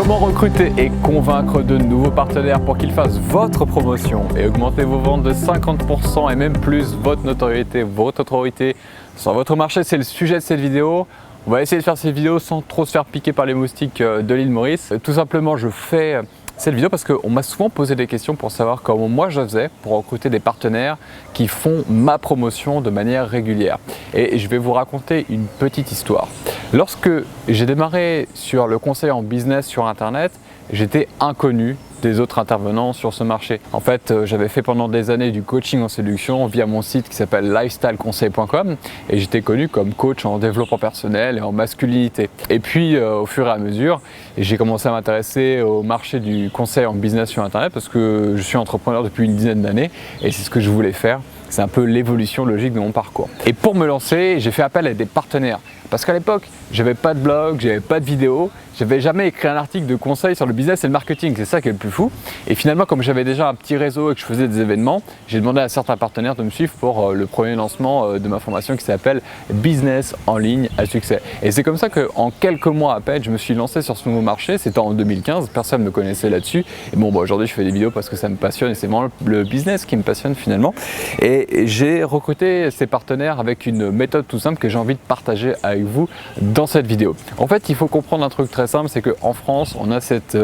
Comment recruter et convaincre de nouveaux partenaires pour qu'ils fassent votre promotion et augmenter vos ventes de 50% et même plus, votre notoriété, votre autorité sur votre marché, c'est le sujet de cette vidéo. On va essayer de faire cette vidéo sans trop se faire piquer par les moustiques de l'île Maurice. Tout simplement, je fais cette vidéo parce qu'on m'a souvent posé des questions pour savoir comment moi je faisais pour recruter des partenaires qui font ma promotion de manière régulière. Et je vais vous raconter une petite histoire. Lorsque j'ai démarré sur le conseil en business sur internet, j'étais inconnu des autres intervenants sur ce marché. En fait, j'avais fait pendant des années du coaching en séduction via mon site qui s'appelle lifestyleconseil.com et j'étais connu comme coach en développement personnel et en masculinité. Et puis, au fur et à mesure, j'ai commencé à m'intéresser au marché du conseil en business sur internet parce que je suis entrepreneur depuis une dizaine d'années et c'est ce que je voulais faire. C'est un peu l'évolution logique de mon parcours. Et pour me lancer, j'ai fait appel à des partenaires. Parce qu'à l'époque, j'avais pas de blog, j'avais pas de vidéo, j'avais jamais écrit un article de conseil sur le business et le marketing, c'est ça qui est le plus fou. Et finalement, comme j'avais déjà un petit réseau et que je faisais des événements, j'ai demandé à certains partenaires de me suivre pour le premier lancement de ma formation qui s'appelle Business en ligne à succès. Et c'est comme ça qu'en quelques mois à peine, je me suis lancé sur ce nouveau marché, c'était en 2015, personne ne me connaissait là-dessus. Et bon, aujourd'hui, je fais des vidéos parce que ça me passionne et c'est vraiment le business qui me passionne finalement. Et j'ai recruté ces partenaires avec une méthode tout simple que j'ai envie de partager avec vous dans cette vidéo. En fait, il faut comprendre un truc très simple, c'est qu'en France, on a cette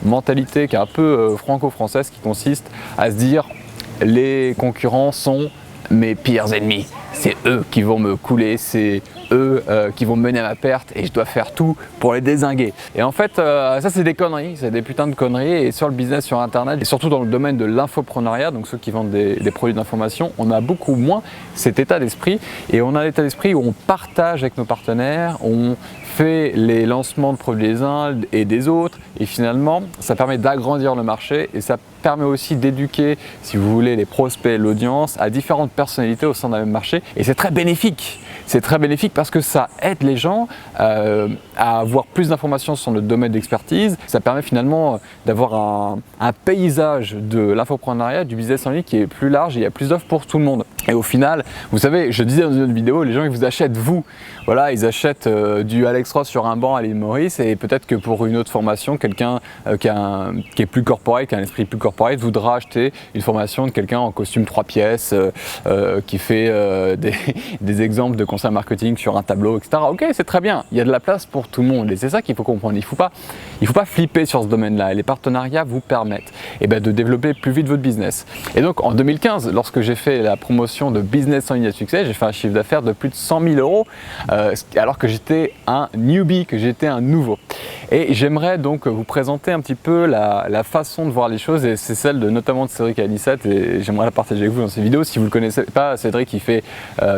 mentalité qui est un peu franco-française qui consiste à se dire les concurrents sont mes pires ennemis. C'est eux qui vont me couler, c'est eux qui vont me mener à ma perte et je dois faire tout pour les dézinguer. Et en fait, ça c'est des conneries, c'est des putains de conneries. Et sur le business sur internet, et surtout dans le domaine de l'infopreneuriat, donc ceux qui vendent des produits d'information, on a beaucoup moins cet état d'esprit. Et on a l'état d'esprit où on partage avec nos partenaires, on fait les lancements de produits des uns et des autres. Et finalement, ça permet d'agrandir le marché et ça permet aussi d'éduquer, si vous voulez, les prospects, l'audience, à différentes personnalités au sein d'un même marché. Et c'est très bénéfique. C'est très bénéfique parce que ça aide les gens à avoir plus d'informations sur notre domaine d'expertise. Ça permet finalement d'avoir un paysage de l'infopreneuriat, du business en ligne qui est plus large et il y a plus d'offres pour tout le monde. Et au final, vous savez, je disais dans une autre vidéo, les gens ils vous achètent vous. Voilà, ils achètent du Alex Ross sur un banc à l'île Maurice et peut-être que pour une autre formation, quelqu'un qui est plus corporate, qui a un esprit plus corporate, voudra acheter une formation de quelqu'un en costume 3 pièces qui fait des exemples de conseils marketing sur un tableau, etc. Ok, c'est très bien, il y a de la place pour tout le monde et c'est ça qu'il faut comprendre. Il faut pas flipper sur ce domaine-là et les partenariats vous permettent de développer plus vite votre business. Et donc en 2015, lorsque j'ai fait la promotion de business en ligne à succès, j'ai fait un chiffre d'affaires de plus de 100 000 euros alors que j'étais un newbie, que j'étais un nouveau. Et j'aimerais donc vous présenter un petit peu la façon de voir les choses et c'est celle notamment de Cédric Anissette et j'aimerais la partager avec vous dans cette vidéo. Si vous ne le connaissez pas, Cédric il fait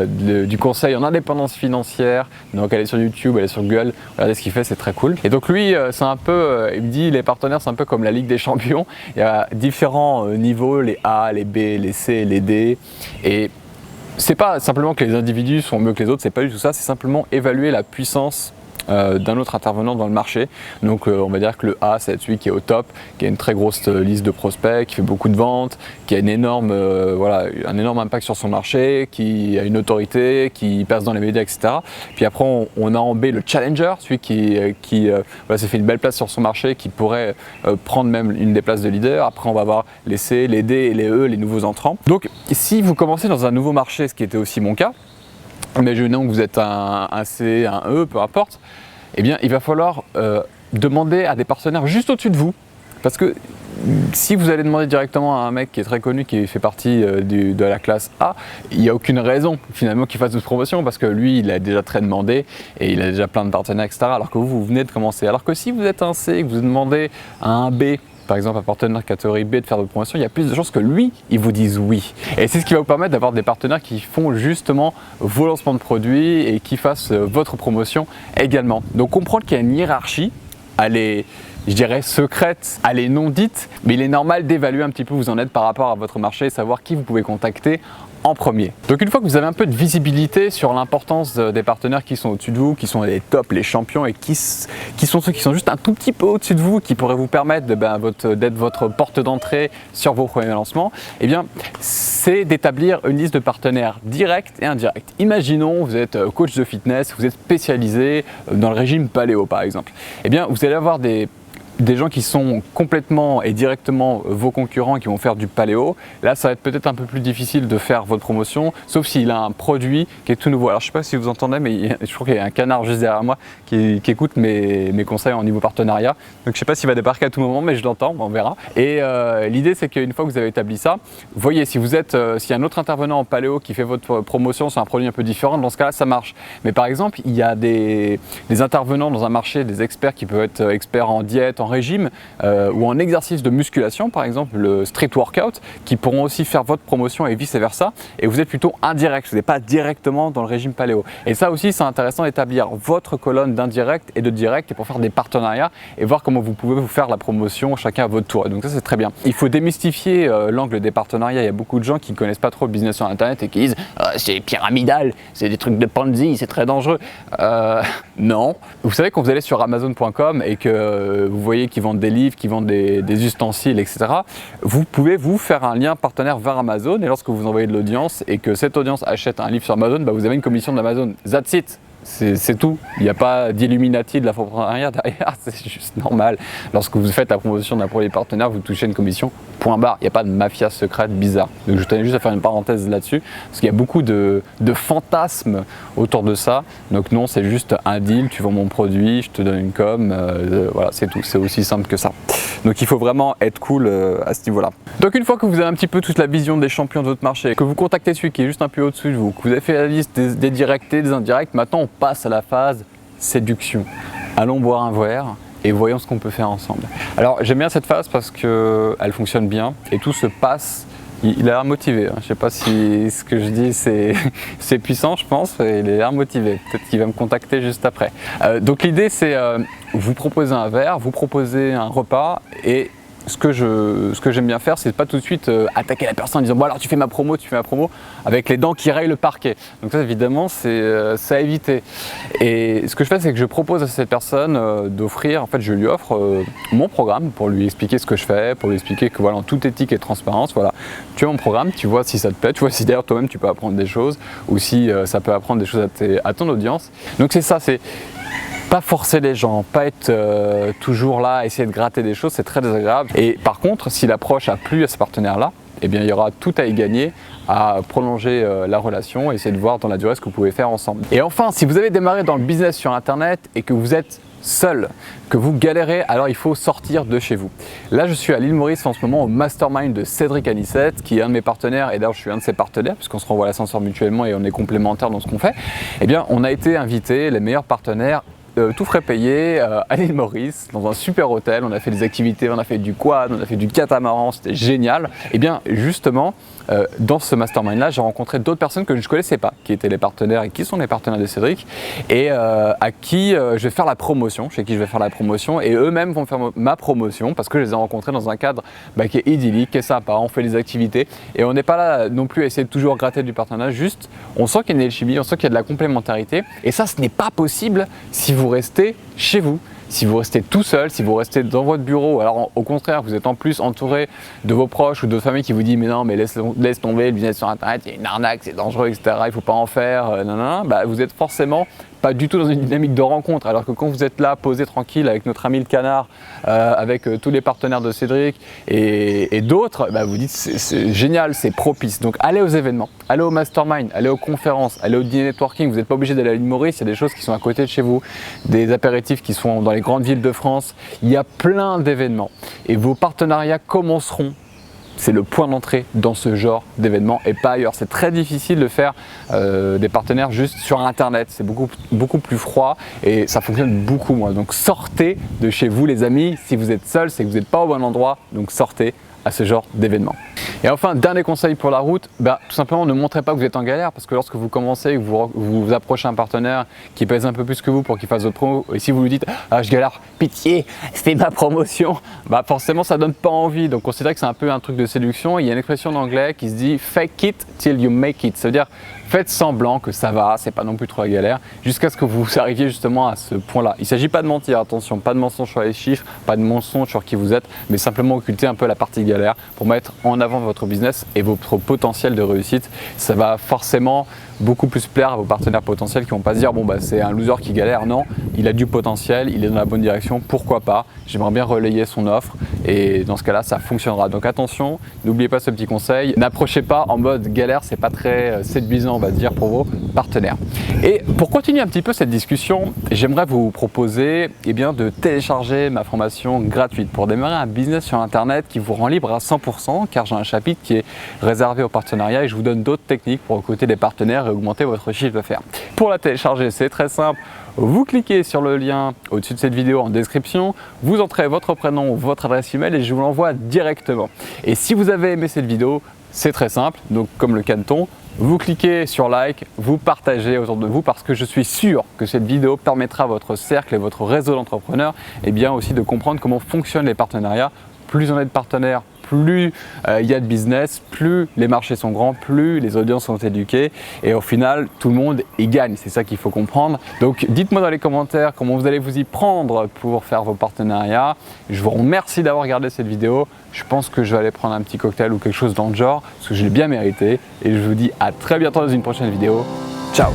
du conseil en indépendance financière, donc elle est sur YouTube, elle est sur Google, regardez ce qu'il fait, c'est très cool. Et donc lui, c'est un peu, il me dit les partenaires c'est un peu comme la Ligue des Champions, il y a différents niveaux, les A, les B, les C, les D et c'est pas simplement que les individus sont mieux que les autres, c'est pas du tout ça, c'est simplement évaluer la puissance d'un autre intervenant dans le marché. Donc on va dire que le A c'est celui qui est au top, qui a une très grosse liste de prospects, qui fait beaucoup de ventes, qui a un énorme impact sur son marché, qui a une autorité, qui passe dans les médias, etc. Puis après on a en B le challenger, celui qui s'est fait une belle place sur son marché, qui pourrait prendre même une des places de leader. Après on va avoir les C, les D et les E, les nouveaux entrants. Donc si vous commencez dans un nouveau marché, ce qui était aussi mon cas, imaginons que vous êtes un C, un E, peu importe, eh bien il va falloir demander à des partenaires juste au-dessus de vous. Parce que si vous allez demander directement à un mec qui est très connu, qui fait partie de la classe A, il n'y a aucune raison finalement qu'il fasse de promotion parce que lui il a déjà très demandé et il a déjà plein de partenaires, etc. Alors que vous venez de commencer. Alors que si vous êtes un C et que vous demandez à un B, par exemple un partenaire catégorie B de faire de promotion, il y a plus de chances que lui, il vous dise oui. Et c'est ce qui va vous permettre d'avoir des partenaires qui font justement vos lancements de produits et qui fassent votre promotion également. Donc comprendre qu'il y a une hiérarchie, elle est, je dirais, secrète, elle est non dite, mais il est normal d'évaluer un petit peu où vous en êtes par rapport à votre marché et savoir qui vous pouvez contacter en premier. Donc une fois que vous avez un peu de visibilité sur l'importance des partenaires qui sont au-dessus de vous, qui sont les tops, les champions et qui sont ceux qui sont juste un tout petit peu au-dessus de vous, qui pourraient vous permettre d'être votre porte d'entrée sur vos premiers lancements, eh bien c'est d'établir une liste de partenaires directs et indirects. Imaginons vous êtes coach de fitness, vous êtes spécialisé dans le régime paléo par exemple. Eh bien vous allez avoir des des gens qui sont complètement et directement vos concurrents qui vont faire du paléo, là ça va être peut-être un peu plus difficile de faire votre promotion, sauf s'il a un produit qui est tout nouveau. Alors je ne sais pas si vous entendez, mais je crois qu'il y a un canard juste derrière moi qui écoute mes conseils en niveau partenariat. Donc je ne sais pas s'il va débarquer à tout moment, mais je l'entends, on verra. Et l'idée c'est qu'une fois que vous avez établi ça, voyez si vous êtes, s'il y a un autre intervenant en paléo qui fait votre promotion sur un produit un peu différent, dans ce cas-là ça marche. Mais par exemple, il y a des intervenants dans un marché, des experts qui peuvent être experts en diète, en régime ou en exercice de musculation, par exemple le street workout, qui pourront aussi faire votre promotion et vice versa. Et vous êtes plutôt indirect, vous n'êtes pas directement dans le régime paléo. Et ça aussi, c'est intéressant d'établir votre colonne d'indirect et de direct et pour faire des partenariats et voir comment vous pouvez vous faire la promotion chacun à votre tour. Et donc ça, c'est très bien. Il faut démystifier l'angle des partenariats. Il y a beaucoup de gens qui ne connaissent pas trop le business sur Internet et qui disent c'est pyramidal, c'est des trucs de Ponzi, c'est très dangereux. Non. Vous savez, quand vous allez sur Amazon.com et que vous voyez qu'ils vendent des livres, qu'ils vendent des ustensiles, etc., vous pouvez vous faire un lien partenaire vers Amazon et lorsque vous envoyez de l'audience et que cette audience achète un livre sur Amazon, vous avez une commission d'Amazon. That's it. C'est tout. Il n'y a pas d'Illuminati de la partenariat derrière, c'est juste normal. Lorsque vous faites la promotion d'un produit partenaire, vous touchez une commission, point barre. Il n'y a pas de mafia secrète bizarre. Donc je tenais juste à faire une parenthèse là-dessus, parce qu'il y a beaucoup de fantasmes autour de ça. Donc non, c'est juste un deal, tu vends mon produit, je te donne une com, voilà, c'est tout. C'est aussi simple que ça. Donc il faut vraiment être cool à ce niveau-là. Donc une fois que vous avez un petit peu toute la vision des champions de votre marché, que vous contactez celui qui est juste un peu au-dessus de vous, que vous avez fait la liste des directs et des indirects, maintenant on passe à la phase séduction. Allons boire un verre et voyons ce qu'on peut faire ensemble. Alors j'aime bien cette phase parce qu'elle fonctionne bien et tout se passe. Il a l'air motivé, je ne sais pas si ce que je dis c'est puissant, je pense, et il a l'air motivé. Peut-être qu'il va me contacter juste après. Donc l'idée c'est vous proposer un verre, vous proposer un repas et ce que j'aime bien faire, c'est pas tout de suite attaquer la personne en disant bon alors tu fais ma promo avec les dents qui rayent le parquet. Donc ça évidemment c'est à éviter. Et ce que je fais, c'est que je propose à cette personne d'offrir, en fait je lui offre mon programme pour lui expliquer ce que je fais, pour lui expliquer que voilà en toute éthique et transparence, voilà, tu as mon programme, tu vois si ça te plaît, tu vois si d'ailleurs toi-même tu peux apprendre des choses ou si ça peut apprendre des choses à ton audience. Donc c'est ça, c'est pas forcer les gens, pas être toujours là, essayer de gratter des choses, c'est très désagréable. Et par contre, si l'approche a plu à ce partenaire-là, eh bien, il y aura tout à y gagner à prolonger la relation et essayer de voir dans la durée ce que vous pouvez faire ensemble. Et enfin, si vous avez démarré dans le business sur Internet et que vous êtes seul, que vous galérez, alors il faut sortir de chez vous. Là, je suis à l'île Maurice en ce moment au Mastermind de Cédric Anissette, qui est un de mes partenaires, et d'ailleurs je suis un de ses partenaires, puisqu'on se renvoie l'ascenseur mutuellement et on est complémentaires dans ce qu'on fait. Eh bien, on a été invités, les meilleurs partenaires, tout frais payé à l'île Maurice, dans un super hôtel. On a fait des activités, on a fait du quad, on a fait du catamaran, c'était génial. Et bien justement, dans ce mastermind-là, j'ai rencontré d'autres personnes que je ne connaissais pas, qui étaient les partenaires et qui sont les partenaires de Cédric, et à qui je vais faire la promotion, chez qui je vais faire la promotion, et eux-mêmes vont faire ma promotion, parce que je les ai rencontrés dans un cadre qui est idyllique, qui est sympa, on fait des activités, et on n'est pas là non plus à essayer de toujours gratter du partenariat, juste on sent qu'il y a une alchimie, on sent qu'il y a de la complémentarité, et ça ce n'est pas possible si vous restez chez vous. Si vous restez tout seul, si vous restez dans votre bureau, alors au contraire, vous êtes en plus entouré de vos proches ou de votre famille qui vous dit mais non, mais laisse tomber, le business sur Internet, il y a une arnaque, c'est dangereux, etc. Il ne faut pas en faire, vous êtes forcément pas du tout dans une dynamique de rencontre. Alors que quand vous êtes là, posé tranquille avec notre ami le canard, avec tous les partenaires de Cédric et d'autres, vous dites c'est génial, c'est propice. Donc allez aux événements, allez au mastermind, allez aux conférences, allez au dîner networking. Vous n'êtes pas obligé d'aller à l'île Maurice, il y a des choses qui sont à côté de chez vous, des apéritifs qui sont dans les grandes villes de France. Il y a plein d'événements et vos partenariats commenceront. C'est le point d'entrée dans ce genre d'événement et pas ailleurs. C'est très difficile de faire des partenaires juste sur Internet. C'est beaucoup plus froid et ça fonctionne beaucoup moins. Donc sortez de chez vous les amis. Si vous êtes seul, c'est que vous n'êtes pas au bon endroit. Donc sortez à ce genre d'événement. Et enfin, dernier conseil pour la route, tout simplement ne montrez pas que vous êtes en galère parce que lorsque vous commencez et que vous approchez un partenaire qui pèse un peu plus que vous pour qu'il fasse votre promo, et si vous lui dites « Ah, je galère, pitié, fais ma promotion », forcément ça donne pas envie. Donc considérez que c'est un peu un truc de séduction. Il y a une expression en anglais qui se dit « fake it till you make it », ça veut dire faites semblant que ça va, c'est pas non plus trop la galère, jusqu'à ce que vous arriviez justement à ce point-là. Il ne s'agit pas de mentir, attention, pas de mensonge sur les chiffres, pas de mensonge sur qui vous êtes, mais simplement occulter un peu la partie galère pour mettre en avant votre business et votre potentiel de réussite. Ça va forcément beaucoup plus plaire à vos partenaires potentiels qui vont pas se dire bon bah c'est un loser qui galère. Non, il a du potentiel, il est dans la bonne direction, pourquoi pas, j'aimerais bien relayer son offre et dans ce cas là ça fonctionnera. Donc attention, n'oubliez pas ce petit conseil, n'approchez pas en mode galère, c'est pas très séduisant on va dire pour vos partenaires. Et pour continuer un petit peu cette discussion, j'aimerais vous proposer de télécharger ma formation gratuite pour démarrer un business sur internet qui vous rend libre à 100% car j'ai un chapitre qui est réservé aux partenariats et je vous donne d'autres techniques pour recruter des partenaires et augmenter votre chiffre d'affaires. Pour la télécharger, c'est très simple. Vous cliquez sur le lien au-dessus de cette vidéo en description, vous entrez votre prénom, votre adresse email et je vous l'envoie directement. Et si vous avez aimé cette vidéo, c'est très simple, donc comme le canton, vous cliquez sur like, vous partagez autour de vous parce que je suis sûr que cette vidéo permettra à votre cercle et votre réseau d'entrepreneurs aussi de comprendre comment fonctionnent les partenariats. Plus on est de partenaires, plus il y a de business, plus les marchés sont grands, plus les audiences sont éduquées et au final tout le monde y gagne, c'est ça qu'il faut comprendre. Donc dites-moi dans les commentaires comment vous allez vous y prendre pour faire vos partenariats. Je vous remercie d'avoir regardé cette vidéo, je pense que je vais aller prendre un petit cocktail ou quelque chose dans le genre parce que je l'ai bien mérité et je vous dis à très bientôt dans une prochaine vidéo. Ciao!